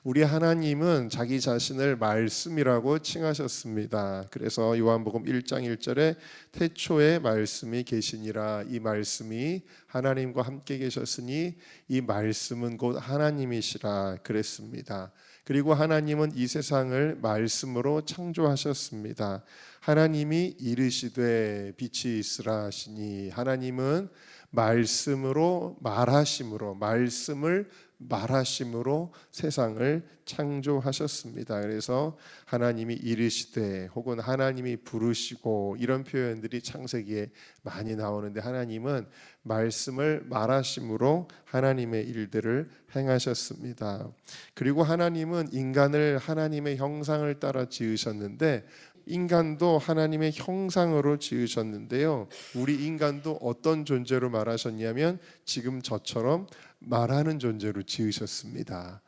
우리 하나님은 자기 자신을 말씀이라고 칭하셨습니다. 그래서 요한복음 1장 1절에 태초에 말씀이 계시니라, 이 말씀이 하나님과 함께 계셨으니 이 말씀은 곧 하나님이시라 그랬습니다. 그리고 하나님은 이 세상을 말씀으로 창조하셨습니다. 하나님이 이르시되 빛이 있으라 하시니, 하나님은 말씀으로 말씀을 말하심으로 세상을 창조하셨습니다. 그래서 하나님이 이르시되 혹은 하나님이 부르시고 이런 표현들이 창세기에 많이 나오는데, 하나님은 말씀을 말하심으로 하나님의 일들을 행하셨습니다. 그리고 하나님은 인간을 하나님의 형상을 따라 지으셨는데, 인간도 하나님의 형상으로 지으셨는데요, 우리 인간도 어떤 존재로 말하셨냐면 지금 저처럼 말하는 존재로 지으셨습니다.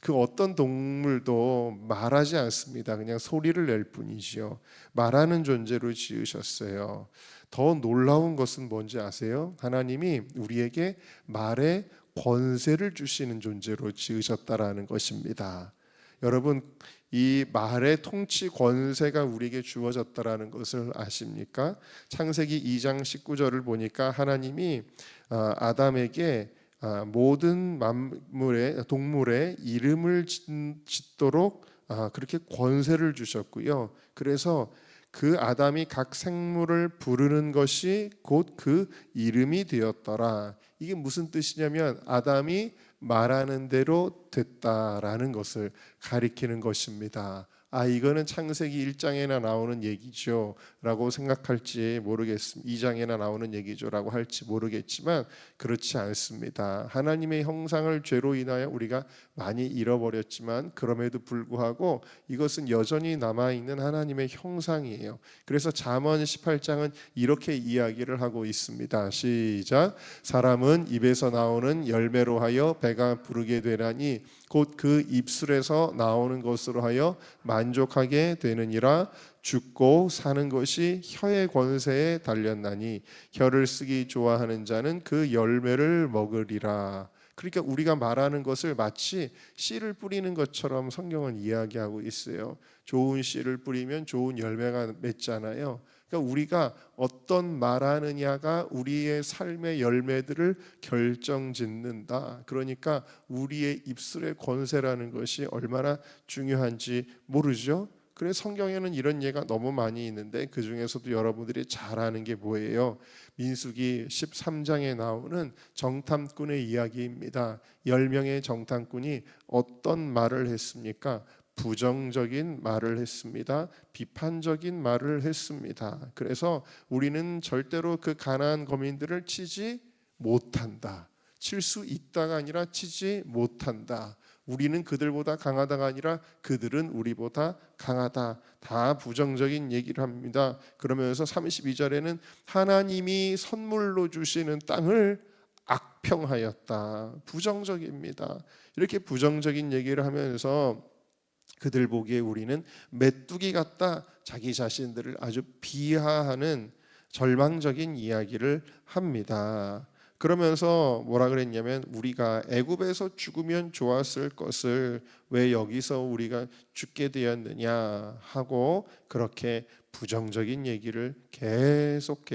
그 어떤 동물도 말하지 않습니다. 그냥 소리를 낼 뿐이지요. 말하는 존재로 지으셨어요. 더 놀라운 것은 뭔지 아세요? 하나님이 우리에게 말의 권세를 주시는 존재로 지으셨다라는 것입니다. 여러분, 이 말의 통치 권세가 우리에게 주어졌다라는 것을 아십니까? 창세기 2장 19절을 보니까 하나님이 아담에게 모든 동물의 이름을 짓도록 그렇게 권세를 주셨고요. 그래서 그 아담이 각 생물을 부르는 것이 곧 그 이름이 되었더라. 이게 무슨 뜻이냐면 아담이 말하는 대로 됐다라는 것을 가리키는 것입니다. 이거는 창세기 1장에나 나오는 얘기죠 라고 생각할지 모르겠습니다. 2장에나 나오는 얘기죠 라고 할지 모르겠지만 그렇지 않습니다. 하나님의 형상을 죄로 인하여 우리가 많이 잃어버렸지만 그럼에도 불구하고 이것은 여전히 남아있는 하나님의 형상이에요. 그래서 잠언 18장은 이렇게 이야기를 하고 있습니다. 시작. 사람은 입에서 나오는 열매로 하여 배가 부르게 되나니 곧 그 입술에서 나오는 것으로 하여 만족하게 되느니라. 죽고 사는 것이 혀의 권세에 달렸나니 혀를 쓰기 좋아하는 자는 그 열매를 먹으리라. 그러니까 우리가 말하는 것을 마치 씨를 뿌리는 것처럼 성경은 이야기하고 있어요. 좋은 씨를 뿌리면 좋은 열매가 맺잖아요. 그러니까 우리가 어떤 말하느냐가 우리의 삶의 열매들을 결정짓는다. 그러니까 우리의 입술의 권세라는 것이 얼마나 중요한지 모르죠. 그래서 성경에는 이런 예가 너무 많이 있는데 그 중에서도 여러분들이 잘 아는 게 뭐예요? 민수기 13장에 나오는 정탐꾼의 이야기입니다. 10명의 정탐꾼이 어떤 말을 했습니까? 부정적인 말을 했습니다. 비판적인 말을 했습니다. 그래서 우리는 절대로 그 가나안 거민들을 치지 못한다. 칠 수 있다가 아니라 치지 못한다. 우리는 그들보다 강하다가 아니라 그들은 우리보다 강하다. 다 부정적인 얘기를 합니다. 그러면서 32절에는 하나님이 선물로 주시는 땅을 악평하였다. 부정적입니다. 이렇게 부정적인 얘기를 하면서 그들 보기에 우리는 메뚜기 같다. 자기 자신들을 아주 비하하는 절망적인 이야기를 합니다. 그러면서 뭐라 그랬냐면 우리가 애굽에서 죽으면 좋았을 것을 왜 여기서 우리가 죽게 되었느냐 하고 그렇게 부정적인 얘기를 계속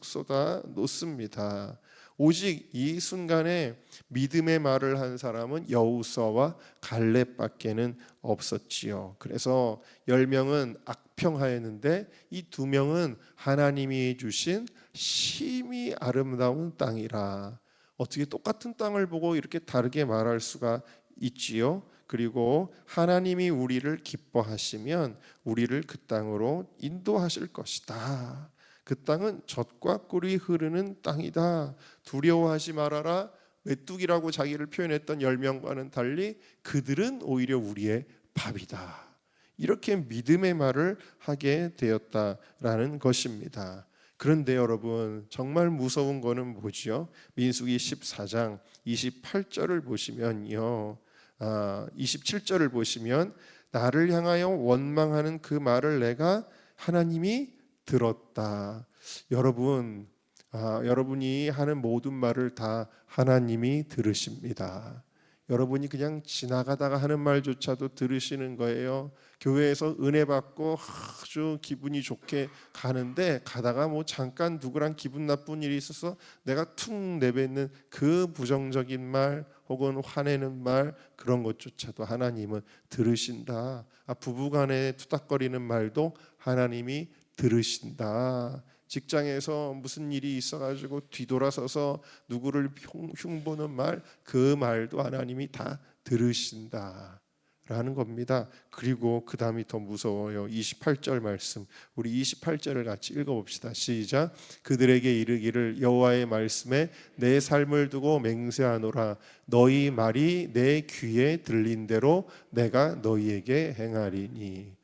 쏟아 놓습니다. 오직 이 순간에 믿음의 말을 한 사람은 여호수아와 갈렙밖에는 없었지요. 그래서 10명은 악평하였는데 이 2명은 하나님이 주신 심히 아름다운 땅이라. 어떻게 똑같은 땅을 보고 이렇게 다르게 말할 수가 있지요? 그리고 하나님이 우리를 기뻐하시면 우리를 그 땅으로 인도하실 것이다. 그 땅은 젖과 꿀이 흐르는 땅이다. 두려워하지 말아라. 메뚜기라고 자기를 표현했던 10명과는 달리 그들은 오히려 우리의 밥이다. 이렇게 믿음의 말을 하게 되었다라는 것입니다. 그런데 여러분, 정말 무서운 거는 뭐지요? 민수기 14장 28절을 보시면요, 27절을 보시면 나를 향하여 원망하는 그 말을 내가 하나님이 들었다. 여러분, 여러분이 하는 모든 말을 다 하나님이 들으십니다. 여러분이 그냥 지나가다가 하는 말조차도 들으시는 거예요. 교회에서 은혜 받고 아주 기분이 좋게 가는데 가다가 뭐 잠깐 누구랑 기분 나쁜 일이 있어서 내가 툭 내뱉는 그 부정적인 말 혹은 화내는 말, 그런 것조차도 하나님은 들으신다. 부부간에 투닥거리는 말도 하나님이 들으신다. 직장에서 무슨 일이 있어가지고 뒤돌아서서 누구를 흉보는 말, 그 말도 하나님이 다 들으신다 라는 겁니다. 그리고 그 다음이 더 무서워요. 28절 말씀, 우리 28절을 같이 읽어봅시다. 시작. 그들에게 이르기를 여호와의 말씀에 내 삶을 두고 맹세하노라. 너희 말이 내 귀에 들린 대로 내가 너희에게 행하리니.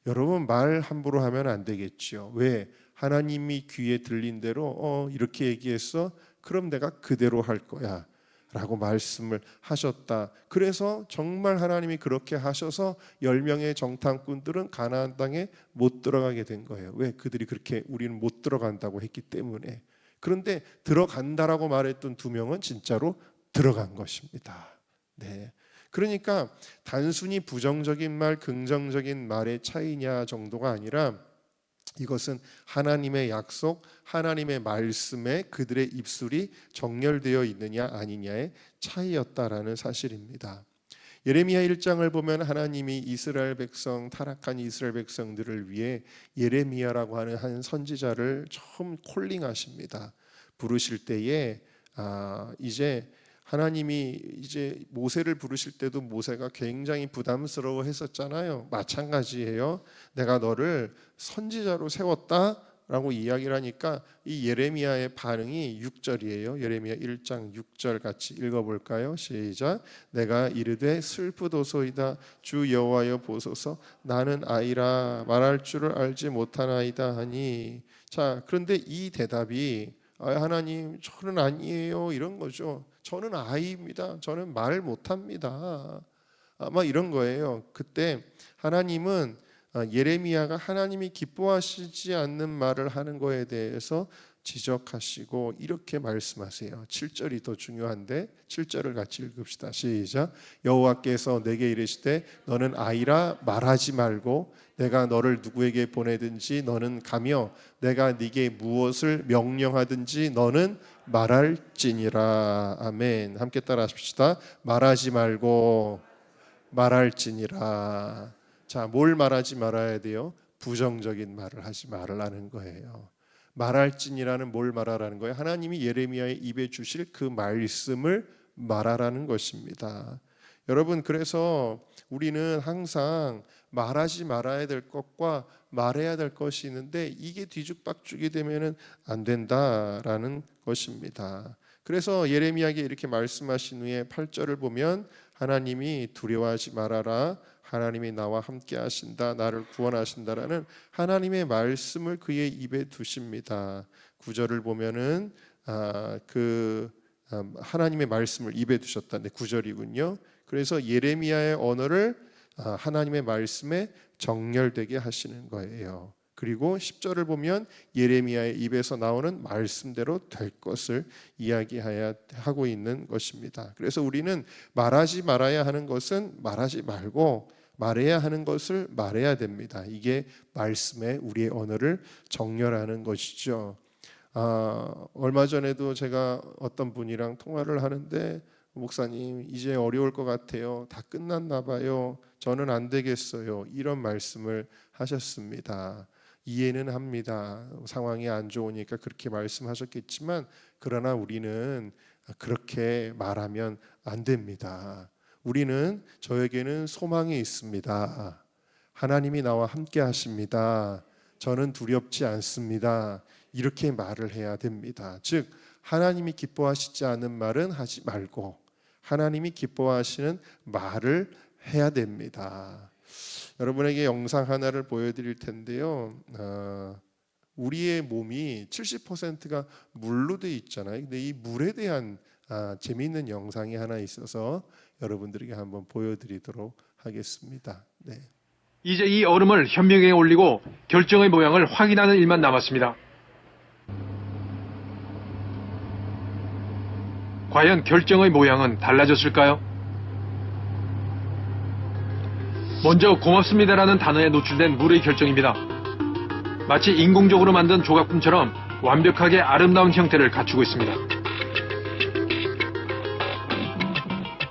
여러분, 말 함부로 하면 안 되겠죠. 왜? 하나님이 귀에 들린 대로 이렇게 얘기했어? 그럼 내가 그대로 할 거야 라고 말씀을 하셨다. 그래서 정말 하나님이 그렇게 하셔서 10명의 정탐꾼들은 가나안 땅에 못 들어가게 된 거예요. 왜? 그들이 그렇게 우리는 못 들어간다고 했기 때문에. 그런데 들어간다라고 말했던 2명은 진짜로 들어간 것입니다. 네. 그러니까 단순히 부정적인 말, 긍정적인 말의 차이냐 정도가 아니라 이것은 하나님의 약속, 하나님의 말씀에 그들의 입술이 정렬되어 있느냐 아니냐의 차이였다라는 사실입니다. 예레미야 1장을 보면 하나님이 이스라엘 백성, 타락한 이스라엘 백성들을 위해 예레미야라고 하는 한 선지자를 처음 콜링하십니다. 부르실 때에 이제 하나님이 이제 모세를 부르실 때도 모세가 굉장히 부담스러워 했었잖아요. 마찬가지예요. 내가 너를 선지자로 세웠다라고 이야기를 하니까 이 예레미야의 반응이 6절이에요. 예레미야 1장 6절 같이 읽어볼까요? 시작. 내가 이르되 슬프도소이다. 주 여호와여 보소서. 나는 아이라 말할 줄을 알지 못하나이다 하니. 자, 그런데 이 대답이 하나님, 저는 아니에요 이런 거죠. 저는 아이입니다. 저는 말 못합니다. 아마 이런 거예요. 그때 하나님은 예레미야가 하나님이 기뻐하시지 않는 말을 하는 거에 대해서 지적하시고 이렇게 말씀하세요. 7절이 더 중요한데 7절을 같이 읽읍시다. 시작. 여호와께서 내게 이르시되 너는 아이라 말하지 말고 내가 너를 누구에게 보내든지 너는 가며 내가 네게 무엇을 명령하든지 너는 말할지니라. 아멘. 함께 따라하십시다. 말하지 말고 말할지니라. 자, 뭘 말하지 말아야 돼요? 부정적인 말을 하지 말라는 거예요. 말할지니라는 뭘 말하라는 거예요? 하나님이 예레미야의 입에 주실 그 말씀을 말하라는 것입니다. 여러분, 그래서 우리는 항상 말하지 말아야 될 것과 말해야 될 것이 있는데 이게 뒤죽박죽이 되면은 안 된다라는 것입니다. 그래서 예레미야에게 이렇게 말씀하신 후에 8절을 보면 하나님이 두려워하지 말아라. 하나님이 나와 함께 하신다. 나를 구원하신다라는 하나님의 말씀을 그의 입에 두십니다. 9절을 보면은 하나님의 말씀을 입에 두셨다. 네, 9절이군요. 그래서 예레미야의 언어를 하나님의 말씀에 정렬되게 하시는 거예요. 그리고 10절을 보면 예레미야의 입에서 나오는 말씀대로 될 것을 이야기하고 있는 것입니다. 그래서 우리는 말하지 말아야 하는 것은 말하지 말고 말해야 하는 것을 말해야 됩니다. 이게 말씀에 우리의 언어를 정렬하는 것이죠. 얼마 전에도 제가 어떤 분이랑 통화를 하는데 목사님, 이제 어려울 것 같아요. 다 끝났나 봐요. 저는 안 되겠어요. 이런 말씀을 하셨습니다. 이해는 합니다. 상황이 안 좋으니까 그렇게 말씀하셨겠지만 그러나 우리는 그렇게 말하면 안 됩니다. 우리는 저에게는 소망이 있습니다. 하나님이 나와 함께 하십니다. 저는 두렵지 않습니다. 이렇게 말을 해야 됩니다. 즉 하나님이 기뻐하시지 않은 말은 하지 말고 하나님이 기뻐하시는 말을 해야 됩니다. 여러분에게 영상 하나를 보여드릴 텐데요. 우리의 몸이 70%가 물로 돼 있잖아요. 근데 이 물에 대한 재미있는 영상이 하나 있어서 여러분들에게 한번 보여드리도록 하겠습니다. 네. 이제 이 얼음을 현명에 올리고 결정의 모양을 확인하는 일만 남았습니다. 과연 결정의 모양은 달라졌을까요? 먼저 고맙습니다라는 단어에 노출된 물의 결정입니다. 마치 인공적으로 만든 조각품처럼 완벽하게 아름다운 형태를 갖추고 있습니다.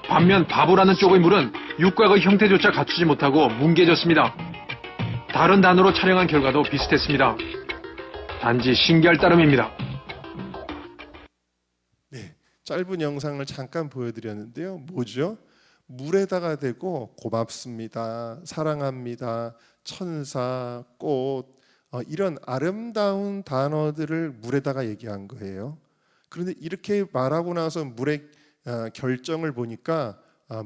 반면 바보라는 쪽의 물은 육각의 형태조차 갖추지 못하고 뭉개졌습니다. 다른 단어로 촬영한 결과도 비슷했습니다. 단지 신기할 따름입니다. 네, 짧은 영상을 잠깐 보여드렸는데요. 뭐죠? 물에다가 대고 고맙습니다, 사랑합니다, 천사, 꽃 이런 아름다운 단어들을 물에다가 얘기한 거예요. 그런데 이렇게 말하고 나서 물의 결정을 보니까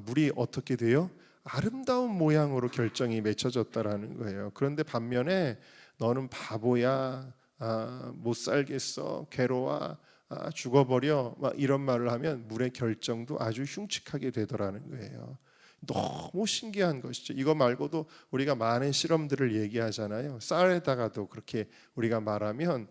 물이 어떻게 돼요? 아름다운 모양으로 결정이 맺혀졌다라는 거예요. 그런데 반면에 너는 바보야, 못 살겠어, 괴로워, 죽어버려, 막 이런 말을 하면 물의 결정도 아주 흉측하게 되더라는 거예요. 너무 신기한 것이죠. 이거 말고도 우리가 많은 실험들을 얘기하잖아요. 쌀에다가도 그렇게 우리가 말하면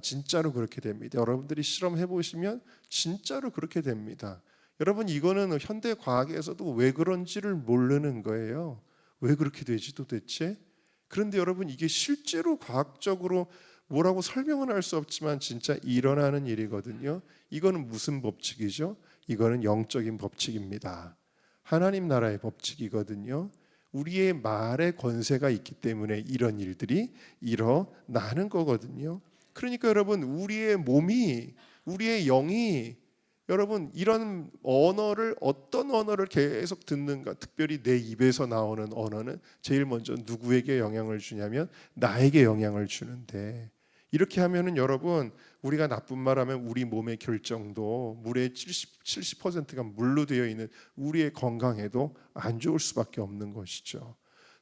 진짜로 그렇게 됩니다. 여러분들이 실험해 보시면 진짜로 그렇게 됩니다. 여러분, 이거는 현대 과학에서도 왜 그런지를 모르는 거예요. 왜 그렇게 되지 도대체? 그런데 여러분, 이게 실제로 과학적으로 뭐라고 설명은 할 수 없지만 진짜 일어나는 일이거든요. 이거는 무슨 법칙이죠? 이거는 영적인 법칙입니다. 하나님 나라의 법칙이거든요. 우리의 말에 권세가 있기 때문에 이런 일들이 일어나는 거거든요. 그러니까 여러분, 우리의 몸이, 우리의 영이 여러분 이런 언어를, 어떤 언어를 계속 듣는가, 특별히 내 입에서 나오는 언어는 제일 먼저 누구에게 영향을 주냐면 나에게 영향을 주는데, 이렇게 하면은 여러분, 우리가 나쁜 말 하면 우리 몸의 결정도 물의 70%가 물로 되어 있는 우리의 건강에도 안 좋을 수밖에 없는 것이죠.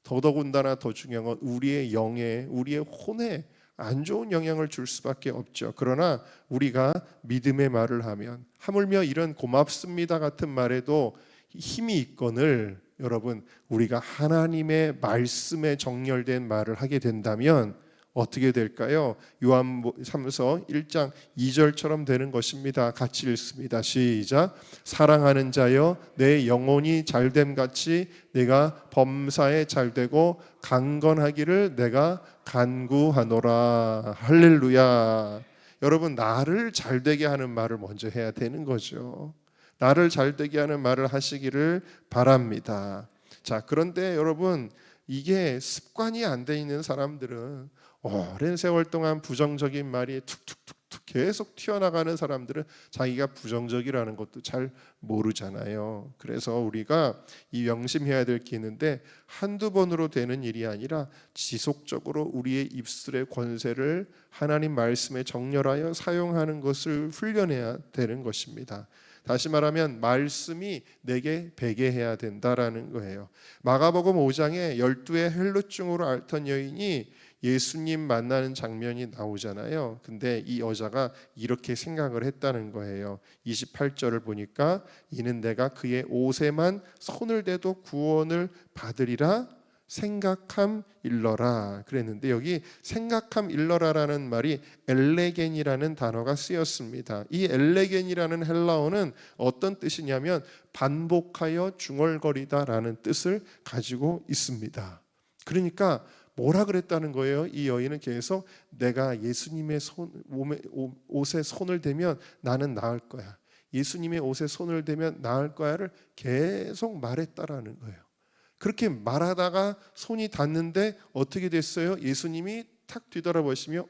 더더군다나 더 중요한 건 우리의 영에, 우리의 혼에 안 좋은 영향을 줄 수밖에 없죠. 그러나 우리가 믿음의 말을 하면, 하물며 이런 고맙습니다 같은 말에도 힘이 있거늘 여러분, 우리가 하나님의 말씀에 정렬된 말을 하게 된다면 어떻게 될까요? 요한삼서 1장 2절처럼 되는 것입니다. 같이 읽습니다. 시작. 사랑하는 자여, 내 영혼이 잘됨 같이 내가 범사에 잘되고 강건하기를 내가 간구하노라. 할렐루야. 여러분, 나를 잘되게 하는 말을 먼저 해야 되는 거죠. 나를 잘되게 하는 말을 하시기를 바랍니다. 자, 그런데 여러분, 이게 습관이 안 돼 있는 사람들은, 오랜 세월 동안 부정적인 말이 툭툭툭툭 계속 튀어나가는 사람들은 자기가 부정적이라는 것도 잘 모르잖아요. 그래서 우리가 이 명심해야 될 게 있는데, 한두 번으로 되는 일이 아니라 지속적으로 우리의 입술의 권세를 하나님 말씀에 정렬하여 사용하는 것을 훈련해야 되는 것입니다. 다시 말하면 말씀이 내게 배게 해야 된다라는 거예요. 마가복음 5장에 12의 헬루증으로 앓던 여인이 예수님 만나는 장면이 나오잖아요. 근데 이 여자가 이렇게 생각을 했다는 거예요. 28절을 보니까 이는 내가 그의 옷에만 손을 대도 구원을 받으리라 생각함 일러라 그랬는데, 여기 생각함 일러라라는 말이 엘레겐이라는 단어가 쓰였습니다. 이 엘레겐이라는 헬라어는 어떤 뜻이냐면 반복하여 중얼거리다라는 뜻을 가지고 있습니다. 그러니까 뭐라 그랬다는 거예요? 이 여인은 계속 내가 예수님의 옷에 손을 대면 나는 나을 거야, 예수님의 옷에 손을 대면 나을 거야를 계속 말했다라는 거예요. 그렇게 말하다가 손이 닿는데 어떻게 됐어요? 예수님이 탁 뒤돌아보시며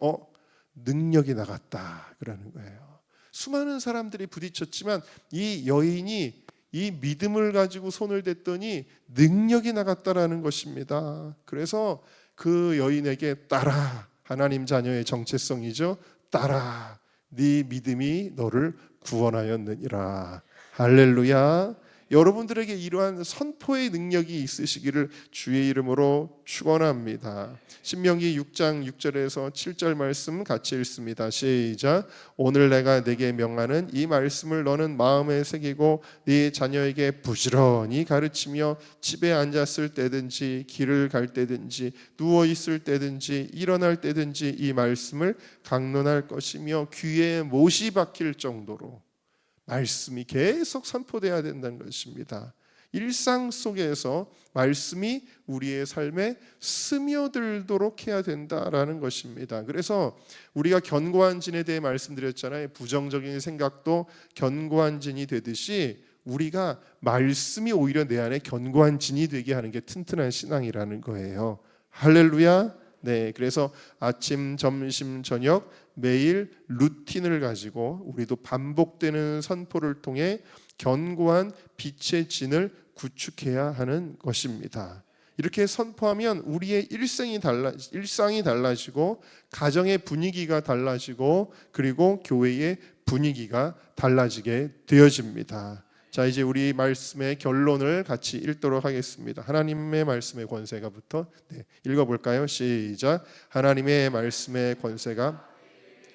능력이 나갔다 그러는 거예요. 수많은 사람들이 부딪혔지만 이 여인이 이 믿음을 가지고 손을 댔더니 능력이 나갔다라는 것입니다. 그래서 그 여인에게 따라, 하나님 자녀의 정체성이죠. 따라, 네 믿음이 너를 구원하였느니라. 할렐루야. 여러분들에게 이러한 선포의 능력이 있으시기를 주의 이름으로 축원합니다. 신명기 6장 6절에서 7절 말씀 같이 읽습니다. 시작. 오늘 내가 네게 명하는 이 말씀을 너는 마음에 새기고 네 자녀에게 부지런히 가르치며 집에 앉았을 때든지 길을 갈 때든지 누워 있을 때든지 일어날 때든지 이 말씀을 강론할 것이며 귀에 못이 박힐 정도로 말씀이 계속 선포돼야 된다는 것입니다. 일상 속에서 말씀이 우리의 삶에 스며들도록 해야 된다라는 것입니다. 그래서 우리가 견고한 진에 대해 말씀드렸잖아요. 부정적인 생각도 견고한 진이 되듯이 우리가 말씀이 오히려 내 안에 견고한 진이 되게 하는 게 튼튼한 신앙이라는 거예요. 할렐루야. 네, 그래서 아침, 점심, 저녁 매일 루틴을 가지고 우리도 반복되는 선포를 통해 견고한 빛의 진을 구축해야 하는 것입니다. 이렇게 선포하면 우리의 일상이 달라지고 가정의 분위기가 달라지고 그리고 교회의 분위기가 달라지게 되어집니다. 자, 이제 우리 말씀의 결론을 같이 읽도록 하겠습니다. 하나님의 말씀의 권세가부터 읽어볼까요? 시작. 하나님의 말씀의 권세가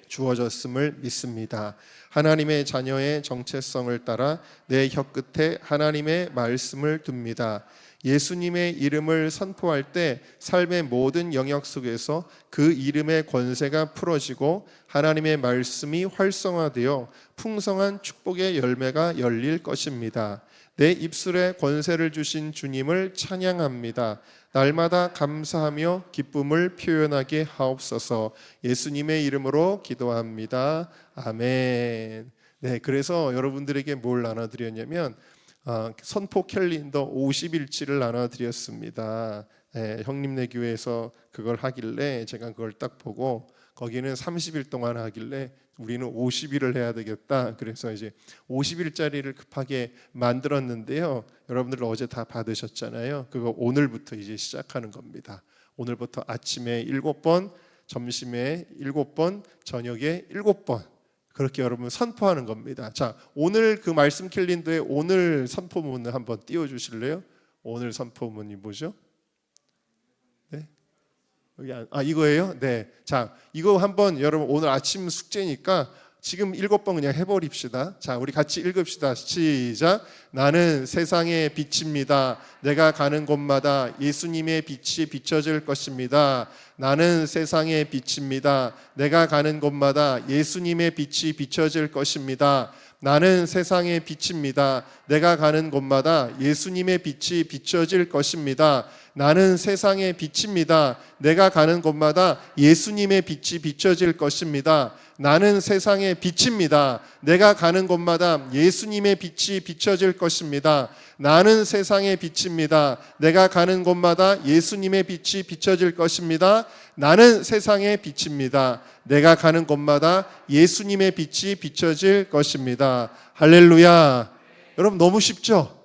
주어졌음을 믿습니다. 하나님의 자녀의 정체성을 따라 내 혀끝에 하나님의 말씀을 둡니다. 예수님의 이름을 선포할 때 삶의 모든 영역 속에서 그 이름의 권세가 풀어지고 하나님의 말씀이 활성화되어 풍성한 축복의 열매가 열릴 것입니다. 내 입술에 권세를 주신 주님을 찬양합니다. 날마다 감사하며 기쁨을 표현하게 하옵소서. 예수님의 이름으로 기도합니다. 아멘. 네, 그래서 여러분들에게 뭘 나눠드렸냐면 선포 캘린더 50일치를 나눠드렸습니다. 네, 형님네 교회에서 그걸 하길래 제가 그걸 딱 보고 거기는 30일 동안 하길래 우리는 50일을 해야 되겠다. 그래서 이제 50일짜리를 급하게 만들었는데요. 여러분들 어제 다 받으셨잖아요. 그거 오늘부터 이제 시작하는 겁니다. 오늘부터 아침에 7번, 점심에 7번, 저녁에 7번 그렇게 여러분 선포하는 겁니다. 자, 오늘 그 말씀 캘린더에 오늘 선포문을 한번 띄워주실래요? 오늘 선포문이 뭐죠? 네, 여기 이거예요? 네. 자, 이거 한번 여러분 오늘 아침 숙제니까 지금 7번 그냥 해버립시다. 자, 우리 같이 읽읍시다. 시작. 나는 세상의 빛입니다. 내가 가는 곳마다 예수님의 빛이 비춰질 것입니다. 나는 세상의 빛입니다. 내가 가는 곳마다 예수님의 빛이 비춰질 것입니다. 나는 세상의 빛입니다. 내가 가는 곳마다 예수님의 빛이 비춰질 것입니다. 나는 세상의 빛입니다. 내가 가는 곳마다 예수님의 빛이 비춰질 것입니다. 나는 세상의 빛입니다. 내가 가는 곳마다 예수님의 빛이 비춰질 것입니다. 나는 세상의 빛입니다. 내가 가는 곳마다 예수님의 빛이 비춰질 것입니다. 나는 세상의 빛입니다. 내가 가는 곳마다 예수님의 빛이 비춰질 것입니다. 할렐루야. 여러분 너무 쉽죠?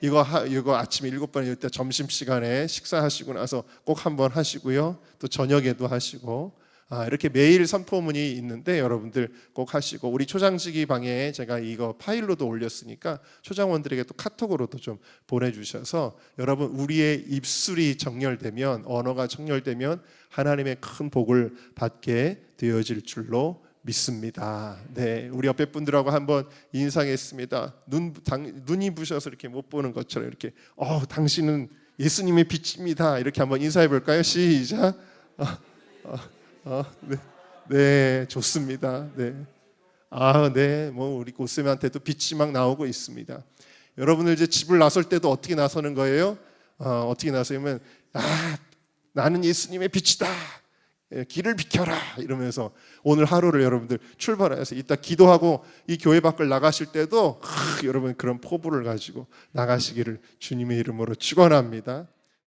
이거 아침에 7번 이럴 때 점심시간에 식사하시고 나서 꼭 한번 하시고요. 또 저녁에도 하시고 이렇게 매일 선포문이 있는데 여러분들 꼭 하시고 우리 초장지기 방에 제가 이거 파일로도 올렸으니까 초장원들에게 또 카톡으로도 좀 보내주셔서 여러분 우리의 입술이 정렬되면 언어가 정렬되면 하나님의 큰 복을 받게 되어질 줄로 믿습니다. 네, 우리 옆에 분들하고 한번 인사하겠습니다. 눈이 부셔서 이렇게 못 보는 것처럼 이렇게 당신은 예수님의 빛입니다. 이렇게 한번 인사해 볼까요? 시작. 네, 좋습니다. 네, 네, 뭐 우리 고쌤한테도 빛이 막 나오고 있습니다. 여러분들 이제 집을 나설 때도 어떻게 나서는 거예요? 어떻게 나서면 나는 예수님의 빛이다. 길을 비켜라 이러면서 오늘 하루를 여러분들 출발해서 이따 기도하고 이 교회 밖을 나가실 때도 여러분 그런 포부를 가지고 나가시기를 주님의 이름으로 축원합니다.